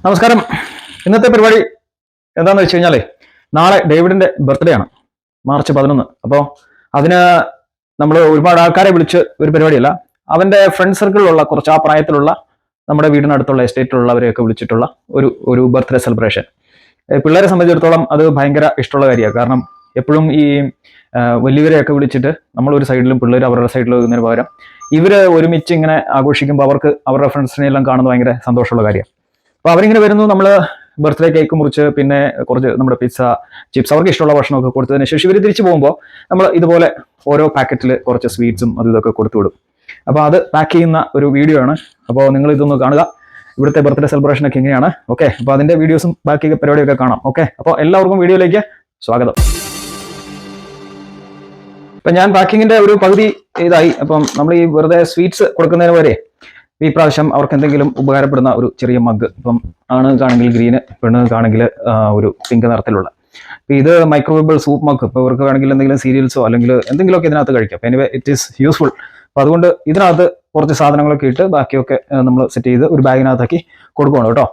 നമസ്കാരം. ഇന്നത്തെ പരിപാടി എന്താണെന്ന് വെച്ച് കഴിഞ്ഞാലേ, നാളെ ഡേവിഡിന്റെ ബർത്ത്ഡേ ആണ്, മാർച്ച് 11. അപ്പോൾ അതിന് നമ്മൾ ഒരുപാട് ആൾക്കാരെ വിളിച്ച് ഒരു പരിപാടിയല്ല, അവന്റെ ഫ്രണ്ട് സർക്കിളിലുള്ള കുറച്ച് ആ പ്രായത്തിലുള്ള നമ്മുടെ വീടിനടുത്തുള്ള എസ്റ്റേറ്റിലുള്ളവരെയൊക്കെ വിളിച്ചിട്ടുള്ള ഒരു ബർത്ത്ഡേ സെലിബ്രേഷൻ. പിള്ളേരെ സംബന്ധിച്ചിടത്തോളം അത് ഭയങ്കര ഇഷ്ടമുള്ള കാര്യമാണ്. കാരണം എപ്പോഴും ഈ വലിയവരെയൊക്കെ വിളിച്ചിട്ട് നമ്മളൊരു സൈഡിലും പിള്ളേർ അവരുടെ സൈഡിലും വരുന്നതിന് പകരം ഇവര് ഒരുമിച്ച് ഇങ്ങനെ ആഘോഷിക്കുമ്പോൾ അവർക്ക് അവരുടെ ഫ്രണ്ട്സിനെ എല്ലാം കാണുന്നത് ഭയങ്കര സന്തോഷമുള്ള കാര്യമാണ്. അപ്പോൾ അവരിങ്ങനെ വരുന്നു, നമ്മൾ ബർത്ത്ഡേ കേക്ക് മുറിച്ച് പിന്നെ കുറച്ച് നമ്മുടെ പിസ്സ, ചിപ്സ്, അവർക്ക് ഇഷ്ടമുള്ള ഭക്ഷണമൊക്കെ കൊടുത്തതിന് ശേഷം ഇവർ തിരിച്ചു പോകുമ്പോൾ നമ്മൾ ഇതുപോലെ ഓരോ പാക്കറ്റിൽ കുറച്ച് സ്വീറ്റ്സും ഇതൊക്കെ കൊടുത്തു വിടും. അപ്പോൾ അത് പാക്ക് ചെയ്യുന്ന ഒരു വീഡിയോ ആണ്. അപ്പോൾ നിങ്ങൾ ഇതൊന്ന് കാണുക, ഇവിടുത്തെ ബർത്ത്ഡേ സെലിബ്രേഷനൊക്കെ എങ്ങനെയാണ്. ഓക്കെ, അപ്പോൾ അതിന്റെ വീഡിയോസും ബാക്കി പരിപാടിയൊക്കെ കാണാം. ഓക്കെ, അപ്പോൾ എല്ലാവർക്കും വീഡിയോയിലേക്ക് സ്വാഗതം. ഇപ്പം ഞാൻ പാക്കിങ്ങിന്റെ ഒരു പകുതി ഇതായി. അപ്പം നമ്മൾ ഈ വെറുതെ സ്വീറ്റ്സ് കൊടുക്കുന്നതിന് വരെ ഈ പ്രാവശ്യം അവർക്ക് എന്തെങ്കിലും ഉപകാരപ്പെടുന്ന ഒരു ചെറിയ മഗ്, ഇപ്പം ആണുങ്ങൾക്കാണെങ്കിൽ ഗ്രീന്, പെണ്ണുങ്ങൾക്കാണെങ്കിൽ ഒരു പിങ്ക് നിറത്തിലുള്ള. അപ്പം ഇത് മൈക്രോവേബിൾ സൂപ്പ് മഗ്. ഇപ്പോൾ ഇവർക്ക് വേണമെങ്കിൽ എന്തെങ്കിലും സീരിയൽസോ അല്ലെങ്കിൽ എന്തെങ്കിലുമൊക്കെ ഇതിനകത്ത് കഴിക്കാം. Anyway it is useful. അപ്പോൾ അതുകൊണ്ട് ഇതിനകത്ത് കുറച്ച് സാധനങ്ങളൊക്കെ ഇട്ട് ബാക്കിയൊക്കെ നമ്മൾ സെറ്റ് ചെയ്ത് ഒരു ബാഗിനകത്താക്കി കൊടുക്കണം കേട്ടോ.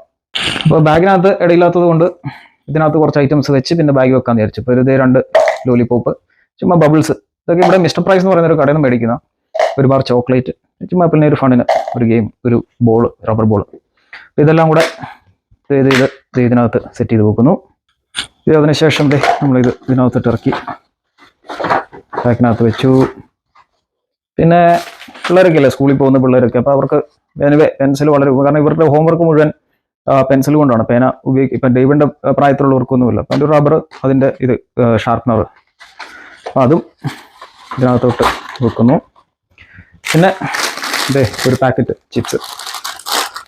അപ്പോൾ ബാഗിനകത്ത് ഇടയില്ലാത്തത് കൊണ്ട് ഇതിനകത്ത് കുറച്ച് ഐറ്റംസ് വെച്ച് പിന്നെ ബാഗ് വെക്കാമെന്ന് വിചാരിച്ചു. ഇപ്പോൾ ഇത് 2 ലോലിപോപ്പ്, ചുമ്മാ ബബിൾസ്, ഇതൊക്കെ ഇവിടെ മിസ്റ്റർ പ്രൈസ് എന്ന് പറയുന്ന ഒരു കടയിൽ നിന്ന് മേടിക്കുന്ന ഒരു ബാർ ചോക്ലേറ്റ്, ചുമ്മാ പിന്നെ ഒരു ഫണ്ടിന് ഒരു ഗെയിം, ഒരു ബോൾ, റബ്ബർ ബോൾ, ഇതെല്ലാം കൂടെ ഇതിനകത്ത് സെറ്റ് ചെയ്ത് വെക്കുന്നു. അതിനുശേഷം നമ്മളിത് ഇതിനകത്തിട്ട് ഇറക്കി പാക്കിനകത്ത് വെച്ചു. പിന്നെ പിള്ളേരൊക്കെ അല്ലേ, സ്കൂളിൽ പോകുന്ന പിള്ളേരൊക്കെ, അപ്പോൾ അവർക്ക് പെൻസിൽ വളരെ, കാരണം ഇവരുടെ ഹോംവർക്ക് മുഴുവൻ പെൻസിൽ കൊണ്ടാണ്, പേന ഉപയോഗിക്കും. ഇപ്പം ഡേവിഡിന്റെ പ്രായത്തിലുള്ളവർക്കൊന്നുമില്ല. അപ്പം ഒരു റബ്ബർ, അതിൻ്റെ ഇത് ഷാർപ്നർ, അപ്പം അതും ഇതിനകത്തോട്ട് വെക്കുന്നു. പിന്നെ ഒരു പാക്കറ്റ് ചിപ്സ്.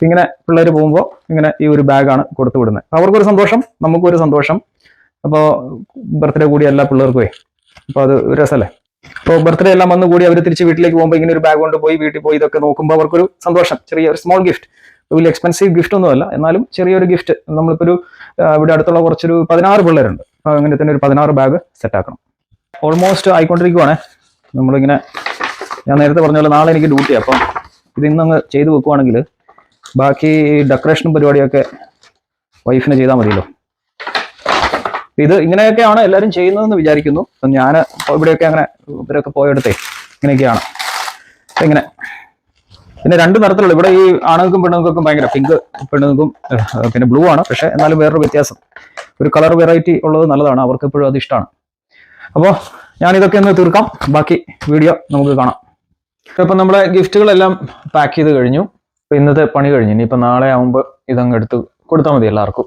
ഇങ്ങനെ പിള്ളേർ പോകുമ്പോൾ ഇങ്ങനെ ഈ ഒരു ബാഗാണ് കൊടുത്തു വിടുന്നത്. അവർക്കൊരു സന്തോഷം, നമുക്കൊരു സന്തോഷം. അപ്പോൾ ബർത്ത്ഡേ കൂടി എല്ലാ പിള്ളേർക്കുമേ, അപ്പോൾ അത് ഒരു രസമല്ലേ. അപ്പോൾ ബർത്ത്ഡേ എല്ലാം വന്നു കൂടി അവർ തിരിച്ച് വീട്ടിലേക്ക് പോകുമ്പോൾ ഇങ്ങനെ ഒരു ബാഗ് കൊണ്ട് പോയി വീട്ടിൽ പോയി ഇതൊക്കെ നോക്കുമ്പോൾ അവർക്കൊരു സന്തോഷം. ചെറിയൊരു സ്മോൾ ഗിഫ്റ്റ്, വലിയ എക്സ്പെൻസീവ് ഗിഫ്റ്റ് ഒന്നുമല്ല, എന്നാലും ചെറിയൊരു ഗിഫ്റ്റ്. നമ്മളിപ്പോൾ ഇവിടെ അടുത്തുള്ള കുറച്ചൊരു 16 പിള്ളേരുണ്ട്. അപ്പോൾ അങ്ങനെ തന്നെ ഒരു 16 ബാഗ് സെറ്റാക്കണം. ഓൾമോസ്റ്റ് ആയിക്കൊണ്ടിരിക്കുവാണ്. നമ്മളിങ്ങനെ, ഞാൻ നേരത്തെ പറഞ്ഞ പോലെ നാളെ എനിക്ക് ഡ്യൂട്ടി, അപ്പം ഇത് ഇന്നങ്ങ് ചെയ്ത് വെക്കുവാണെങ്കിൽ ബാക്കി ഡെക്കറേഷനും പരിപാടിയൊക്കെ വൈഫിന് ചെയ്താൽ മതിയല്ലോ. ഇത് ഇങ്ങനെയൊക്കെയാണ് എല്ലാവരും ചെയ്യുന്നതെന്ന് വിചാരിക്കുന്നു. അപ്പം ഞാൻ ഇവിടെയൊക്കെ അങ്ങനെ ഇവരൊക്കെ പോയെടുത്തേ ഇങ്ങനെയൊക്കെയാണ്. ഇങ്ങനെ പിന്നെ 2 നിറത്തിലുള്ള, ഇവിടെ ഈ ആണുങ്ങൾക്കും പെണ്ണുങ്ങൾക്കും ഭയങ്കര, പിങ്ക് പെണ്ണുങ്ങൾക്കും പിന്നെ ബ്ലൂ ആണ്. പക്ഷെ എന്നാലും വേറൊരു വ്യത്യാസം, ഒരു കളർ വെറൈറ്റി ഉള്ളത് നല്ലതാണ്, അവർക്ക് എപ്പോഴും അത് ഇഷ്ടമാണ്. അപ്പോൾ ഞാനിതൊക്കെ ഒന്ന് തീർക്കാം, ബാക്കി വീഡിയോ നമുക്ക് കാണാം. ഇപ്പം നമ്മുടെ ഗിഫ്റ്റുകളെല്ലാം പാക്ക് ചെയ്ത് കഴിഞ്ഞു. ഇപ്പം ഇന്നത്തെ പണി കഴിഞ്ഞു. ഇനിയിപ്പോൾ നാളെ ആകുമ്പോൾ ഇതങ്ങ് എടുത്ത് കൊടുത്താൽ മതി എല്ലാവർക്കും.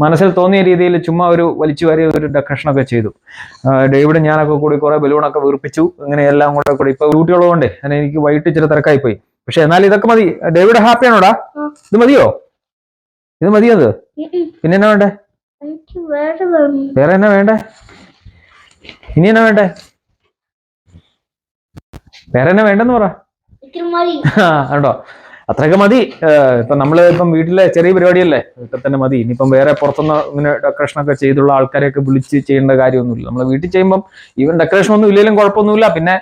മനസ്സിൽ തോന്നിയ രീതിയിൽ ചുമ്മാ ഒരു വലിച്ചു വാരിയ ഒരു ഡെക്കറേഷനൊക്കെ ചെയ്തു. ഡേവിഡ് ഞാനൊക്കെ കൂടി കുറെ ബലൂണൊക്കെ വീർപ്പിച്ചു. ഇങ്ങനെ എല്ലാം കൂടി ഇപ്പൊ ഡ്യൂട്ടിയുള്ളതുകൊണ്ട് എനിക്ക് വൈകിട്ട് ഇച്ചിരി തിരക്കായി പോയി. പക്ഷെ എന്നാലും ഇതൊക്കെ മതി. ഡേവിഡ് ഹാപ്പിയാണോടാ? ഇത് മതിയോ? ഇത് മതിയോ? അത് പിന്നെ എന്നാ വേണ്ടേ? വേറെ എന്നാ വേണ്ടേ? ഇനി എന്നാ വേണ്ടേ? വേറെ എന്നാ വേണ്ടെന്ന് പറ. ഉണ്ടോ? അത്രയൊക്കെ മതി. ഇപ്പം നമ്മൾ ഇപ്പം വീട്ടിലെ ചെറിയ പരിപാടിയല്ലേ, ഇതൊക്കെ തന്നെ മതി. ഇനിയിപ്പം വേറെ പുറത്തുനിന്ന് ഇങ്ങനെ ഡെക്കറേഷനൊക്കെ ചെയ്തുള്ള ആൾക്കാരെയൊക്കെ വിളിച്ച് ചെയ്യേണ്ട കാര്യമൊന്നുമില്ല. നമ്മൾ വീട്ടിൽ ചെയ്യുമ്പം ഈവൻ ഡെക്കറേഷൻ ഒന്നും ഇല്ലെങ്കിലും കുഴപ്പമൊന്നുമില്ല. പിന്നെ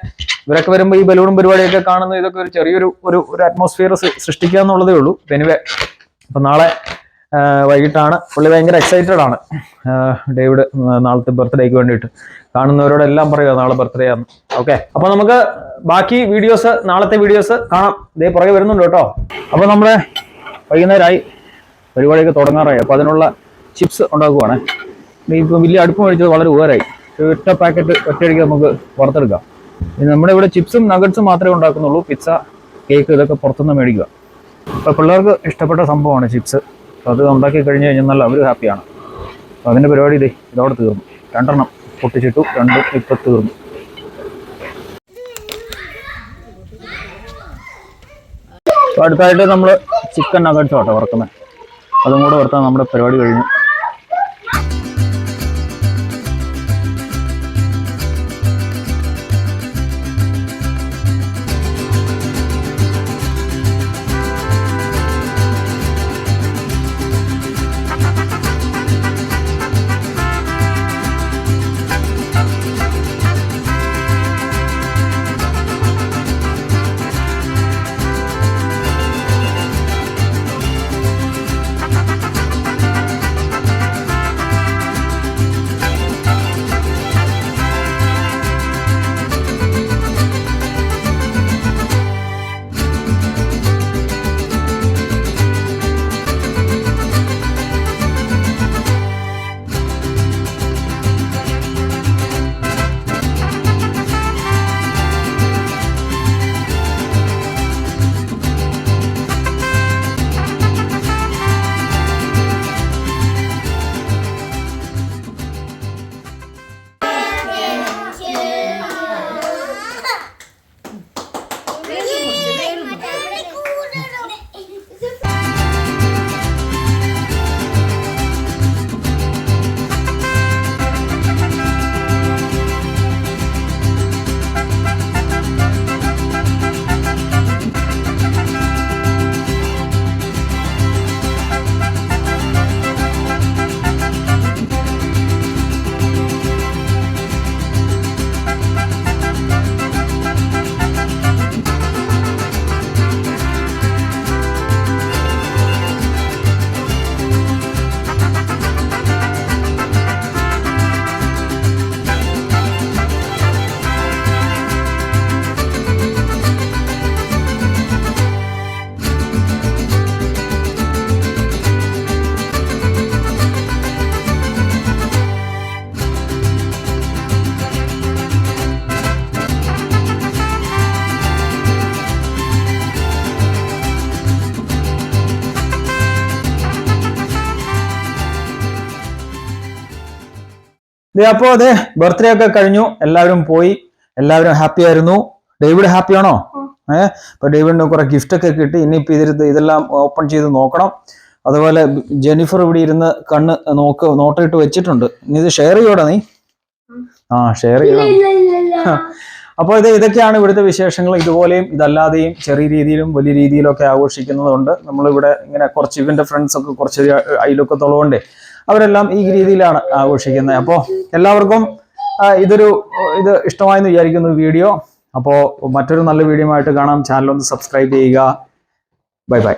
ഇവരൊക്കെ വരുമ്പോൾ ഈ ബലൂണും പരിപാടിയൊക്കെ കാണുന്നത്, ഇതൊക്കെ ഒരു ചെറിയൊരു ഒരു അറ്റ്മോസ്ഫിയർ സൃഷ്ടിക്കുക എന്നുള്ളതേ ഉള്ളൂ. എനിവേ, അപ്പം നാളെ വൈകിട്ടാണ്. പുള്ളി ഭയങ്കര എക്സൈറ്റഡ് ആണ്. ഡേവിഡ് നാളത്തെ ബർത്ത്ഡേക്ക് വേണ്ടിയിട്ട് കാണുന്നവരോടെല്ലാം പറയുക നാളെ ബർത്ത്ഡേ ആണ്. ഓക്കെ, അപ്പൊ നമുക്ക് ബാക്കി വീഡിയോസ്, നാളത്തെ വീഡിയോസ് കാണാം. ഇതേ പുറകെ വരുന്നുണ്ട് കേട്ടോ. അപ്പൊ നമ്മള് വൈകുന്നേരമായി, പരിപാടിയൊക്കെ തുടങ്ങാറായി. അപ്പൊ അതിനുള്ള ചിപ്സ് ഉണ്ടാക്കുവാണ്. ഇപ്പം വലിയ അടുപ്പ് മേടിച്ചത് വളരെ ഉപകാരമായി. ഒറ്റ പാക്കറ്റ് ഒറ്റയടിക്ക് നമുക്ക് പുറത്തെടുക്കാം. നമ്മുടെ ഇവിടെ ചിപ്സും നഗറ്റ്സും മാത്രമേ ഉണ്ടാക്കുന്നുള്ളൂ. പിസ്സ, കേക്ക് ഇതൊക്കെ പുറത്തുനിന്ന് മേടിക്കുക. അപ്പൊ പിള്ളേർക്ക് ഇഷ്ടപ്പെട്ട സംഭവമാണ് ചിപ്സ്. അത് ഉണ്ടാക്കി കഴിഞ്ഞ് കഴിഞ്ഞാൽ അവർ ഹാപ്പിയാണ്. അപ്പം അതിൻ്റെ പരിപാടി ഇതോടെ തീർന്നു. 2 എണ്ണം പൊട്ടിച്ചിട്ടു, 2 ഇപ്പം തീർന്നു. അപ്പോൾ അടുത്തായിട്ട് നമ്മൾ ചിക്കൻ നഗറ്റ്സ് ആട്ടോ വറുക്കുന്നത്. അതും കൂടെ വറുത്താൽ നമ്മുടെ പരിപാടി കഴിഞ്ഞു. അപ്പോ അതെ ബർത്ത്ഡേ ഒക്കെ കഴിഞ്ഞു, എല്ലാവരും പോയി, എല്ലാവരും ഹാപ്പി ആയിരുന്നു. ഡേവിഡ് ഹാപ്പി ആണോ? ഇപ്പൊ ഡേവിഡിന് കുറെ ഗിഫ്റ്റ് ഒക്കെ കിട്ടി. ഇനിയിപ്പോ ഇതെല്ലാം ഓപ്പൺ ചെയ്ത് നോക്കണം. അതുപോലെ ജെനിഫർ ഇവിടെ ഇരുന്ന് കണ്ണ് നോട്ടിട്ട് വെച്ചിട്ടുണ്ട്. ഇനി ഇത് ഷെയർ ചെയ്യോടാ നീ? ഷെയർ ചെയ്യണം. അപ്പോൾ ഇതൊക്കെയാണ് ഇവിടുത്തെ വിശേഷങ്ങൾ. ഇതുപോലെയും ഇതല്ലാതെയും ചെറിയ രീതിയിലും വലിയ രീതിയിലും ഒക്കെ ആഘോഷിക്കുന്നതുകൊണ്ട് നമ്മളിവിടെ ഇങ്ങനെ കുറച്ച് ഇവന്റെ ഫ്രണ്ട്സ് ഒക്കെ കുറച്ച് അയൽവക്കത്തുള്ളതുകൊണ്ടേ അവരെല്ലാം ഈ രീതിയിലാണ് ആഘോഷിക്കുന്നത്. അപ്പോൾ എല്ലാവർക്കും ഇത് ഇഷ്ടമായെന്ന് വിചാരിക്കുന്നു വീഡിയോ. അപ്പോൾ മറ്റൊരു നല്ല വീഡിയോ ആയിട്ട് കാണാം. ചാനൽ ഒന്ന് സബ്സ്ക്രൈബ് ചെയ്യുക. Bye bye.